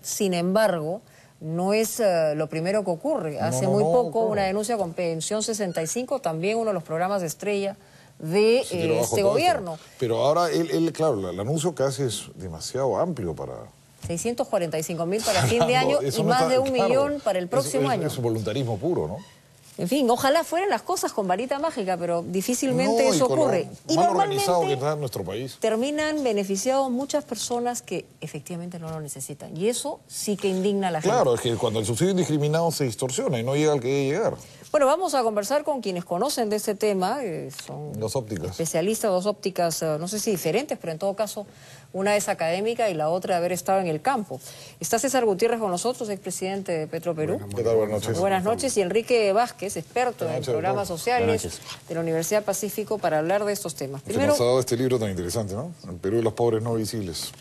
Sin embargo, no es lo primero que ocurre. Hace muy poco una denuncia con Pensión 65, también uno de los programas de estrella de este gobierno. Pero ahora claro, el anuncio que hace es demasiado amplio para... 645.000 para fin de año y más de 1 millón para el próximo año. Es voluntarismo puro, ¿no? En fin, ojalá fueran las cosas con varita mágica, pero difícilmente eso ocurre. Y mal organizado que está nuestro país. Terminan beneficiados muchas personas que efectivamente no lo necesitan. Y eso sí que indigna a la gente. Claro, es que cuando el subsidio indiscriminado se distorsiona y no llega al que debe llegar. Bueno, vamos a conversar con quienes conocen de este tema. Son dos ópticas. Especialistas, dos ópticas, no sé si diferentes, pero en todo caso, una es académica y la otra de haber estado en el campo. Está César Gutiérrez con nosotros, expresidente de Petroperú. ¿Qué tal? Buenas noches. Buenas noches. Y Enrique Vázquez, experto en programas sociales de la Universidad Pacífico, para hablar de estos temas. Primero, nos ha dado este libro tan interesante, ¿no? El Perú de los pobres no visibles.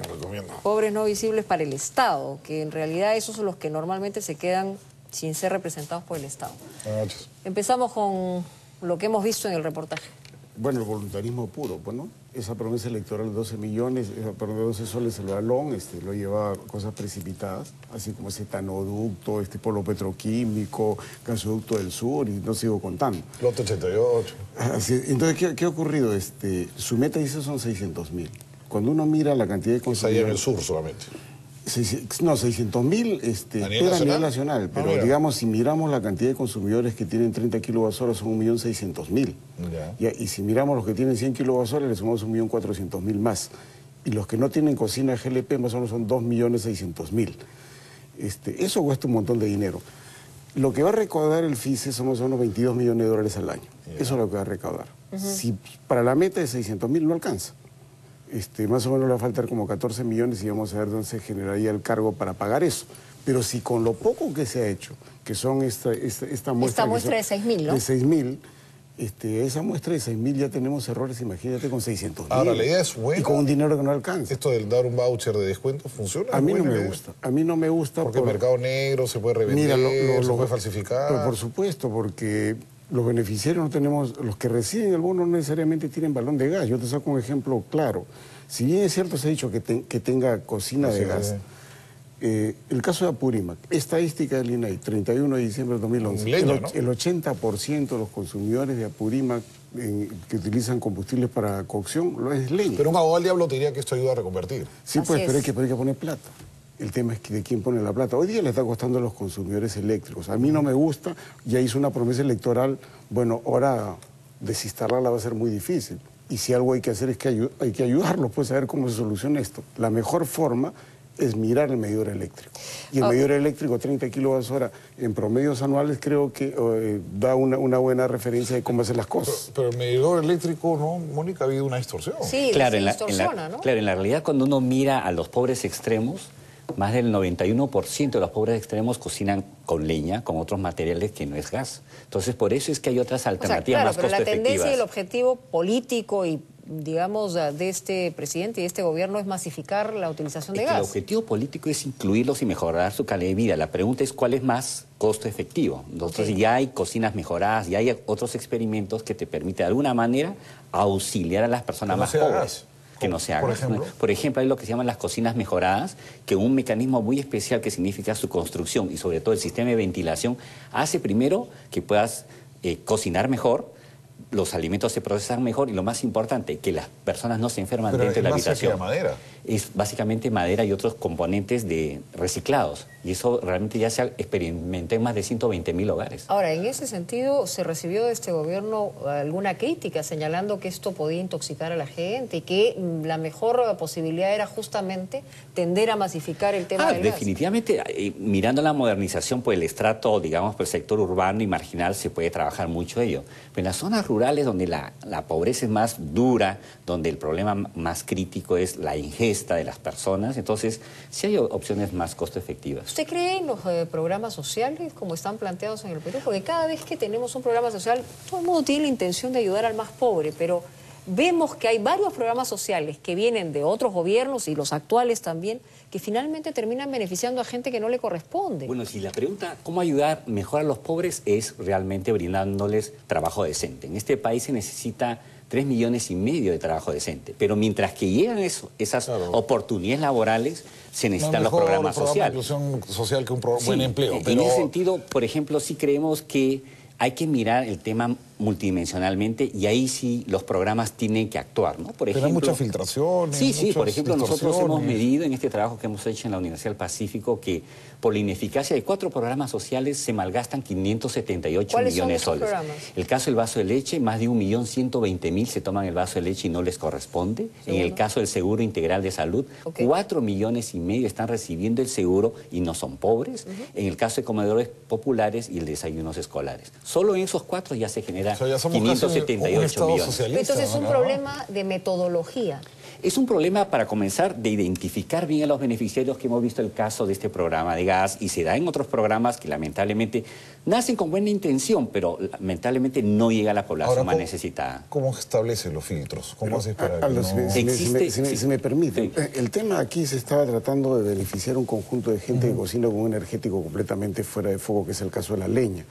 Lo recomiendo. Pobres no visibles para el Estado, que en realidad esos son los que normalmente se quedan sin ser representados por el Estado. Buenas noches. Empezamos con lo que hemos visto en el reportaje. Bueno, el voluntarismo puro, bueno, esa promesa electoral de 12 millones, perdón, de 12 soles el balón, lo lleva a cosas precipitadas, así como ese etanoducto, polo petroquímico, gasoducto del sur, y no sigo contando. Lote 88. Así, entonces, ¿qué ha ocurrido? Su meta dice son 600.000. Cuando uno mira la cantidad de consumidores... Es allá en el sur solamente. No, 600.000 a nivel nacional, pero digamos, si miramos la cantidad de consumidores que tienen 30 kilowatt-hora son 1.600.000. Y si miramos los que tienen 100 kilowatt-hora, le sumamos 1.400.000 más. Y los que no tienen cocina GLP más o menos son 2.600.000. Eso cuesta un montón de dinero. Lo que va a recaudar el FICE son más o menos 22 millones de dólares al año. Eso es lo que va a recaudar. Si para la meta de 600.000 no alcanza. Más o menos le va a faltar como 14 millones y vamos a ver dónde se generaría el cargo para pagar eso. Pero si con lo poco que se ha hecho, que son esta muestra... Esta muestra de 6.000, ¿no? De 6.000, esa muestra de 6.000 ya tenemos errores, imagínate, con 600.000. Ahora, la idea es buena. Y con un dinero que no alcanza. ¿Esto del dar un voucher de descuento funciona? A mí no me gusta. A mí no me gusta. Porque el mercado negro se puede revender, se puede falsificar. Pero por supuesto, porque... Los beneficiarios no tenemos, los que reciben el bono no necesariamente tienen balón de gas. Yo te saco un ejemplo claro. Si bien es cierto, se ha dicho que tenga cocina de gas, el caso de Apurímac, estadística del INAI, 31 de diciembre de 2011, el 80% de los consumidores de Apurímac que utilizan combustibles para cocción lo es leña. Pero un abogado del diablo te diría que esto ayuda a reconvertir. Sí, pues, pero hay que poner plata. El tema es de quién pone la plata. Hoy día le está costando a los consumidores eléctricos. A mí no me gusta, ya hizo una promesa electoral, bueno, ahora desinstalarla va a ser muy difícil. Y si algo hay que hacer es que hay que ayudarlos, pues a ver cómo se soluciona esto. La mejor forma es mirar el medidor eléctrico. Y el medidor eléctrico, 30 kilowatt-hora en promedios anuales, creo que da una buena referencia de cómo hacer las cosas. Pero el medidor eléctrico, ¿no, Mónica? Ha habido una distorsión. Sí, claro, ¿no? Claro, en la realidad cuando uno mira a los pobres extremos, más del 91% de los pobres extremos cocinan con leña, con otros materiales que no es gas. Entonces, por eso es que hay otras alternativas más costo efectivas. Pero la tendencia y el objetivo político y, digamos, de este presidente y de este gobierno es masificar la utilización de gas. El objetivo político es incluirlos y mejorar su calidad de vida. La pregunta es cuál es más costo efectivo. Entonces, ya hay cocinas mejoradas, ya hay otros experimentos que te permiten de alguna manera auxiliar a las personas más pobres. Que no se haga. Por ejemplo, hay lo que se llaman las cocinas mejoradas, que un mecanismo muy especial que significa su construcción y sobre todo el sistema de ventilación hace primero que puedas cocinar mejor, los alimentos se procesan mejor y lo más importante, que las personas no se enferman dentro de la habitación. Madera. Es básicamente madera y otros componentes reciclados. Y eso realmente ya se experimentó en más de 120.000 hogares. Ahora, en ese sentido, ¿se recibió de este gobierno alguna crítica señalando que esto podía intoxicar a la gente y que la mejor posibilidad era justamente tender a masificar el tema del gas? Definitivamente, mirando la modernización por el estrato, digamos, por el sector urbano y marginal, se puede trabajar mucho ello. Pero en las zonas rurales donde la pobreza es más dura, donde el problema más crítico es la ingesta de las personas, entonces sí hay opciones más costo efectivas. ¿Usted cree en los programas sociales como están planteados en el Perú? Porque cada vez que tenemos un programa social, todo el mundo tiene la intención de ayudar al más pobre, pero vemos que hay varios programas sociales que vienen de otros gobiernos y los actuales también, que finalmente terminan beneficiando a gente que no le corresponde. Bueno, si la pregunta cómo ayudar mejor a los pobres es realmente brindándoles trabajo decente. En este país se necesita 3,5 millones de trabajo decente. Pero mientras que llegan esas oportunidades laborales, se necesitan los programas sociales. Inclusión social que un buen empleo. En ese sentido, por ejemplo, sí creemos que hay que mirar el tema multidimensionalmente y ahí sí los programas tienen que actuar, ¿no? Por ejemplo, hay muchas filtraciones. Sí, por ejemplo, nosotros hemos medido en este trabajo que hemos hecho en la Universidad del Pacífico que por la ineficacia de 4 programas sociales se malgastan 578 millones de soles. Programas? El caso del vaso de leche, más de 1.120.000 se toman el vaso de leche y no les corresponde. En el caso del seguro integral de salud, 4,5 millones están recibiendo el seguro y no son pobres. En el caso de comedores populares y el desayunos escolares. Solo en esos 4 ya se genera 578 millones. Entonces es un problema de metodología. Es un problema, para comenzar, de identificar bien a los beneficiarios, que hemos visto el caso de este programa de gas y se da en otros programas que lamentablemente nacen con buena intención, pero lamentablemente no llega a la población más necesitada. ¿Cómo establecen los filtros? ¿Cómo haces para que no... Si me permite, el tema aquí se estaba tratando de beneficiar un conjunto de gente que cocina con un energético completamente fuera de foco, que es el caso de la leña.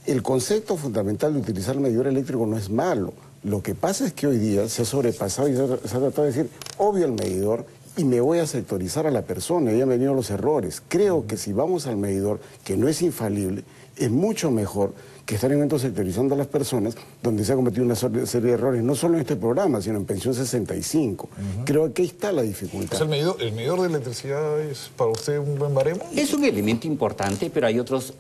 El concepto fundamental de utilizar el medidor eléctrico no es malo. Lo que pasa es que hoy día se ha sobrepasado y se ha tratado de decir, obvio el medidor, y me voy a sectorizar a la persona, y han venido los errores. Creo que si vamos al medidor, que no es infalible, es mucho mejor que estar en momentos sectorizando a las personas, donde se ha cometido una serie de errores, no solo en este programa, sino en Pensión 65. Creo que ahí está la dificultad. ¿El medidor de electricidad es para usted un buen baremo? Es un elemento importante, pero hay otras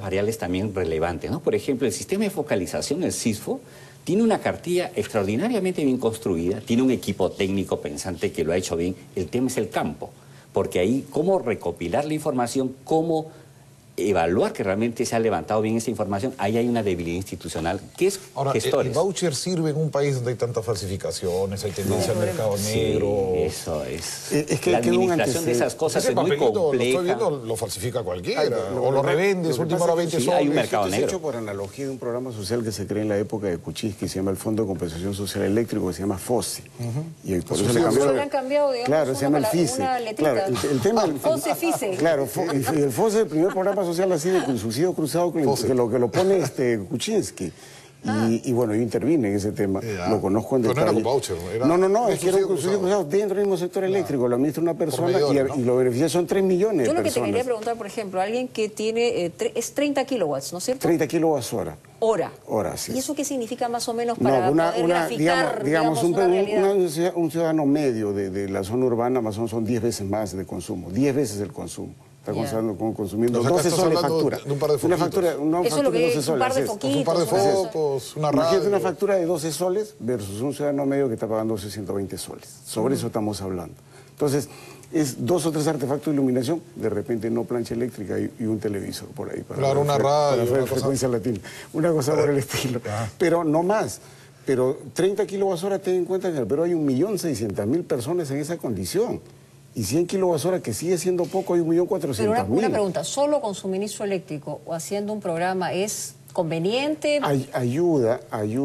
variables también relevantes, ¿no? Por ejemplo, el sistema de focalización, el SISFO, tiene una cartilla extraordinariamente bien construida, tiene un equipo técnico pensante que lo ha hecho bien. El tema es el campo, porque ahí cómo recopilar la información, cómo evaluar que realmente se ha levantado bien esa información, ahí hay una debilidad institucional que es gestores. ¿El voucher sirve en un país donde hay tantas falsificaciones, hay tendencia al mercado negro? Sí, eso es. Es que la administración de esas cosas es muy compleja. Lo estoy viendo, lo falsifica cualquiera, o lo revendes, última hora 20 soles. Hay un mercado negro. Es hecho por analogía de un programa social que se creó en la época de Kuczynski, que se llama el Fondo de Compensación Social Eléctrico, que se llama FOSI. Y por eso le han cambiado, digamos, claro, se llama el FISE. Claro, el tema... FOSE-FISE. Claro, y el FOSE, el primer programa social así de subsidio cruzado que lo pone Kuczynski. Y bueno, yo intervine en ese tema, lo conozco en detalle. Pero no era con voucher, No, es que era un subsidio cruzado dentro del mismo sector eléctrico, lo administra una persona y los beneficios son 3 millones de personas. Yo lo que te quería preguntar, por ejemplo, alguien que tiene, es 30 kilowatts, ¿no es cierto? 30 kilowatts hora. Hora, sí. ¿Y eso qué significa más o menos para poder graficar, digamos una realidad? Un ciudadano medio de la zona urbana más o menos son 10 veces más de consumo, 10 veces el consumo. Está consumiendo 12 soles de factura. De un par de una factura, una eso es lo que es 12 soles. Un par de foquitos. Un par de focos, una radio. Imagínate una factura de 12 soles versus un ciudadano medio que está pagando 120 soles. Sobre eso estamos hablando. Entonces, es 2 o 3 artefactos de iluminación, de repente no plancha eléctrica y un televisor por ahí. Claro, una radio. Para frecuencia latina. Una cosa por el estilo. Pero no más. Pero 30 kilowatts hora, ten en cuenta que en el Perú hay 1.600.000 personas en esa condición. Y 100 kilowatts hora, que sigue siendo poco, hay 1.400.000. Pero una pregunta, ¿solo con suministro eléctrico o haciendo un programa es conveniente? Ayuda.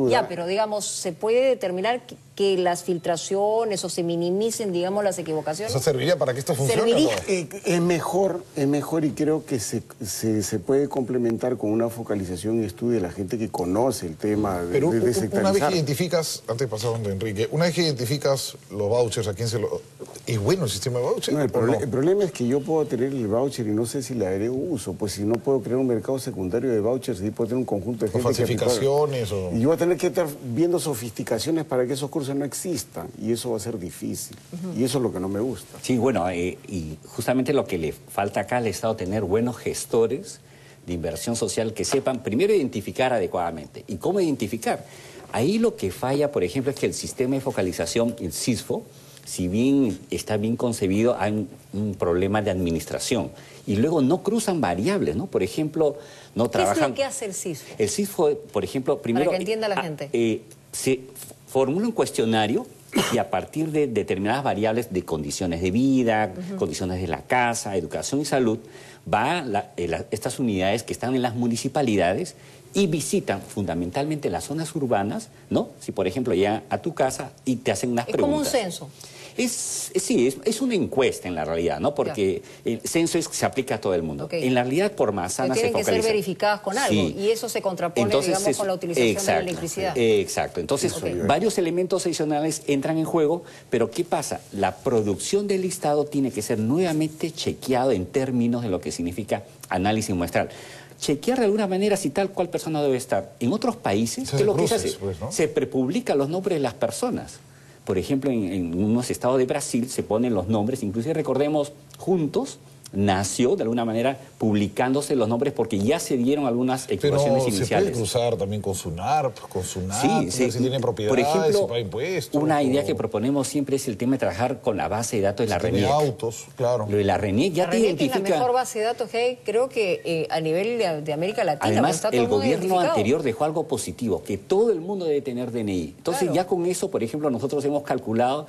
Ya, pero digamos, ¿se puede determinar que las filtraciones o se minimicen, digamos, las equivocaciones? ¿Eso serviría para que esto funcione? Es mejor y creo que se puede complementar con una focalización y estudio de la gente que conoce el tema de sectarizar. Una vez que identificas, antes pasaba donde Enrique, una vez que identificas los vouchers, ¿a quién se lo...? ¿Es bueno el sistema de vouchers? No, el problema es que yo puedo tener el voucher y no sé si le haré uso, pues si no puedo crear un mercado secundario de vouchers y puedo tener un conjunto de gente falsificaciones y yo voy a tener que estar viendo sofisticaciones para que esos cursos no existan y eso va a ser difícil y eso es lo que no me gusta. Sí, bueno, y justamente lo que le falta acá al Estado, tener buenos gestores de inversión social que sepan primero identificar adecuadamente. ¿Y cómo identificar? Ahí lo que falla, por ejemplo, es que el sistema de focalización, el SISFO, si bien está bien concebido, hay un problema de administración. Y luego no cruzan variables, ¿no? Por ejemplo, no trabajan... ¿Qué es lo que hace el SISFO? El SISFO, por ejemplo, primero... Para que entienda la gente. Se formula un cuestionario y a partir de determinadas variables de condiciones de vida, condiciones de la casa, educación y salud, va estas unidades que están en las municipalidades y visitan fundamentalmente las zonas urbanas, ¿no? Si, por ejemplo, llegan a tu casa y te hacen unas preguntas. Es como un censo. Sí, es una encuesta en la realidad, ¿no? Porque el censo se aplica a todo el mundo. Okay. En la realidad, por manzana se tienen focaliza. que ser verificadas con algo, sí. Y eso se contrapone, digamos, con la utilización de la electricidad. Exacto. Entonces, varios elementos adicionales entran en juego, pero ¿qué pasa? La producción del listado tiene que ser nuevamente chequeado en términos de lo que significa análisis muestral. Chequear de alguna manera si tal cual persona debe estar. En otros países, ¿qué es lo que se hace? Pues, ¿no? Se prepublican los nombres de las personas. Por ejemplo, en unos estados de Brasil se ponen los nombres, inclusive recordemos, Juntos nació de alguna manera publicándose los nombres porque ya se dieron algunas equivocaciones iniciales. Pero se puede cruzar también con SUNARP, si tiene propiedades, por ejemplo, si paga impuestos. Una idea que proponemos siempre es el tema de trabajar con la base de datos de la RENIEC. Autos, claro. Lo de la RENIEC ya te identifica. Es la mejor base de datos que hay, creo que a nivel de América Latina. Además, el gobierno anterior dejó algo positivo, que todo el mundo debe tener DNI. Entonces, ya con eso, por ejemplo, nosotros hemos calculado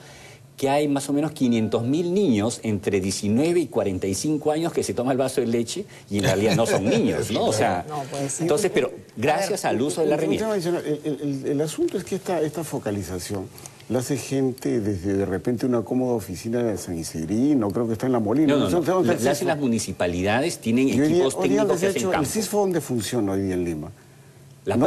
que hay más o menos 500.000 niños entre 19 y 45 años que se toman el vaso de leche y en realidad no son niños, ¿no? O sea, entonces, pero gracias al uso de la RENIEC. El asunto es que esta focalización la hace gente desde de repente una cómoda oficina de San Isidrino, creo que está en La Molina. No. La hacen las municipalidades, tienen equipos técnicos que hacen campo. ¿El CISFO dónde funciona hoy día en Lima? La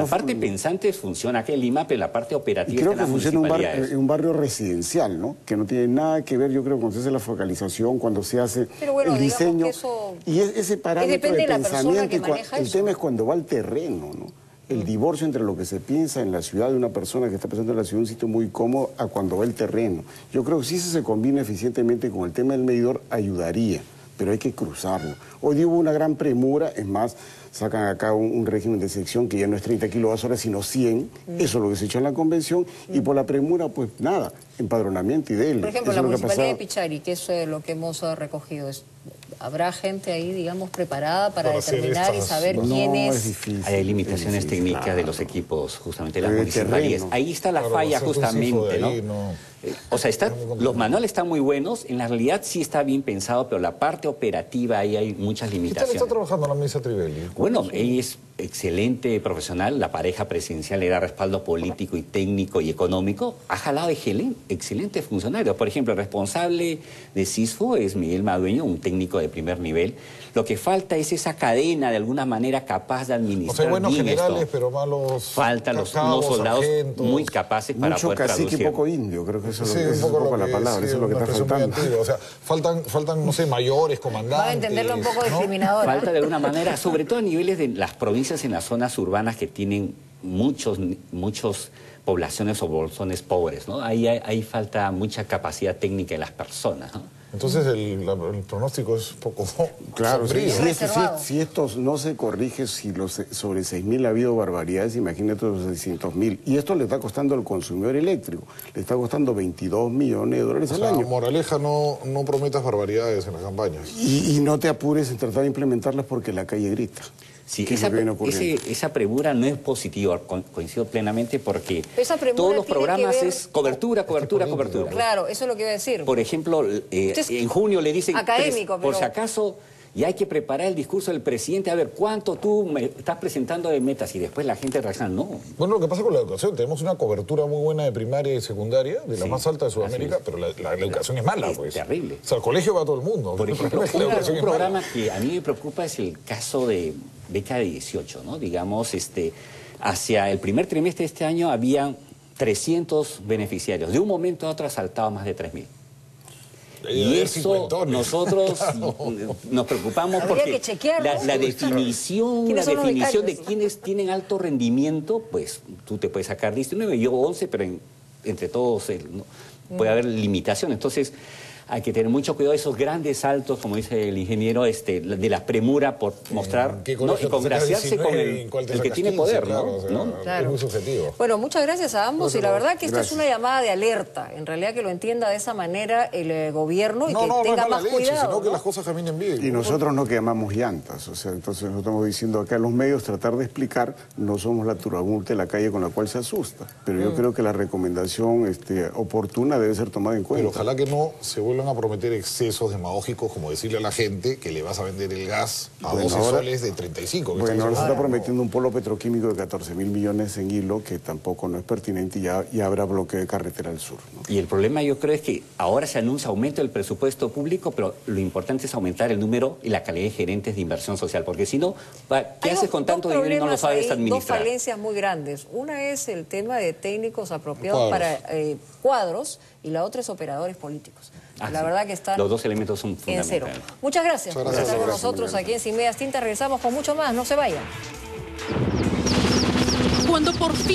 parte pensante funciona aquí en Lima, pero la parte operativa creo está en que las funciona en un barrio residencial, ¿no? Que no tiene nada que ver, yo creo, cuando se hace la focalización, cuando se hace el diseño. Y ese parámetro de pensamiento, el tema es cuando va al terreno, ¿no? El divorcio entre lo que se piensa en la ciudad de una persona que está pensando en la ciudad, un sitio muy cómodo, a cuando va el terreno. Yo creo que si eso se combina eficientemente con el tema del medidor, ayudaría, pero hay que cruzarlo. Hoy día hubo una gran premura, es más, sacan acá un régimen de sección que ya no es 30 kWh, sino 100, eso es lo que se echó en la convención, y por la premura, pues nada, empadronamiento y dele. Por ejemplo, la Municipalidad de Pichari, que es lo que hemos recogido, ¿habrá gente ahí, digamos, preparada para determinar y saber quién es? Es difícil. Hay limitaciones técnicas de los equipos, justamente las municipalidades. Ahí está la falla, justamente, ¿no? O sea, los manuales están muy buenos, en la realidad sí está bien pensado, pero la parte operativa ahí hay muchas limitaciones. ¿Qué tal está trabajando la ministra Trivelli? Bueno, ella es excelente profesional, la pareja presidencial le da respaldo político y técnico y económico, ha jalado excelentes funcionarios. Por ejemplo, el responsable de CISFO es Miguel Madueño, un técnico de primer nivel. Lo que falta es esa cadena, de alguna manera, capaz de administrar. O sea, buenos bien generales, esto. pero malos. Faltan unos soldados muy capaces para poder traducir. Mucho cacique y poco indio, creo que eso es un poco la palabra, eso es lo que está faltando. O sea, faltan, no sé, mayores, comandantes. Va a entenderlo un poco discriminador. Falta de alguna manera, sobre todo a niveles de las provincias en las zonas urbanas que tienen muchos poblaciones o bolsones pobres, ¿no? Ahí falta mucha capacidad técnica de las personas, ¿no? Entonces el pronóstico es poco claro, sombrío. Si esto no se corrige, si sobre 6.000 ha habido barbaridades, imagínate los 600.000. Y esto le está costando al consumidor eléctrico, le está costando 22 millones de dólares al año. Moraleja, no prometas barbaridades en las campañas. Y no te apures en tratar de implementarlas porque la calle grita. Sí, esa premura no es positiva, coincido plenamente, porque todos los programas es cobertura. Claro, eso es lo que iba a decir. Por ejemplo, en junio le dicen, académico, por si acaso, y hay que preparar el discurso del presidente, a ver, ¿cuánto tú me estás presentando de metas? Y después la gente reacciona, no. Bueno, lo que pasa con la educación, tenemos una cobertura muy buena de primaria y secundaria, de la más alta de Sudamérica, pero la educación es mala, pues. Terrible. O sea, al colegio va todo el mundo. Por ejemplo, un programa que a mí me preocupa es el caso de beca de 18, ¿no? Digamos, hacia el primer trimestre de este año habían 300 beneficiarios. De un momento a otro ha saltado más de 3.000. Y eso nosotros nos preocupamos porque la definición de quienes tienen alto rendimiento, pues tú te puedes sacar 19, yo 11, pero entre todos puede haber limitaciones. Entonces hay que tener mucho cuidado de esos grandes saltos, como dice el ingeniero, de la premura por mostrar, ¿no? Y congraciarse con el que tiene poder, claro, ¿no? Claro. Es muy subjetivo. Bueno, muchas gracias a ambos y la verdad que esto es una llamada de alerta, en realidad que lo entienda de esa manera el gobierno y que tenga más cuidado. Sino que las cosas caminen bien. Y nosotros no quemamos llantas, o sea, entonces nosotros estamos diciendo acá a los medios tratar de explicar, no somos la turabunte de la calle con la cual se asusta, pero yo creo que la recomendación oportuna debe ser tomada en cuenta. Pero ojalá que no se vuelva vuelvan a prometer excesos demagógicos, como decirle a la gente que le vas a vender el gas a 12 ahora, soles de 35. Bueno, ahora se está prometiendo un polo petroquímico de 14.000 millones en Hilo, que tampoco no es pertinente, y ya habrá bloqueo de carretera al sur, ¿no? Y el problema yo creo es que ahora se anuncia aumento del presupuesto público, pero lo importante es aumentar el número y la calidad de gerentes de inversión social, porque si no, ¿qué haces con tanto dinero y no lo sabes administrar? Dos falencias muy grandes. Una es el tema de técnicos apropiados para cuadros, y la otra es operadores políticos. La verdad que están los dos elementos son fundamentales. En cero. Muchas gracias por estar con nosotros aquí en Sin Medias Tintas. Regresamos con mucho más. No se vayan. Cuando por fin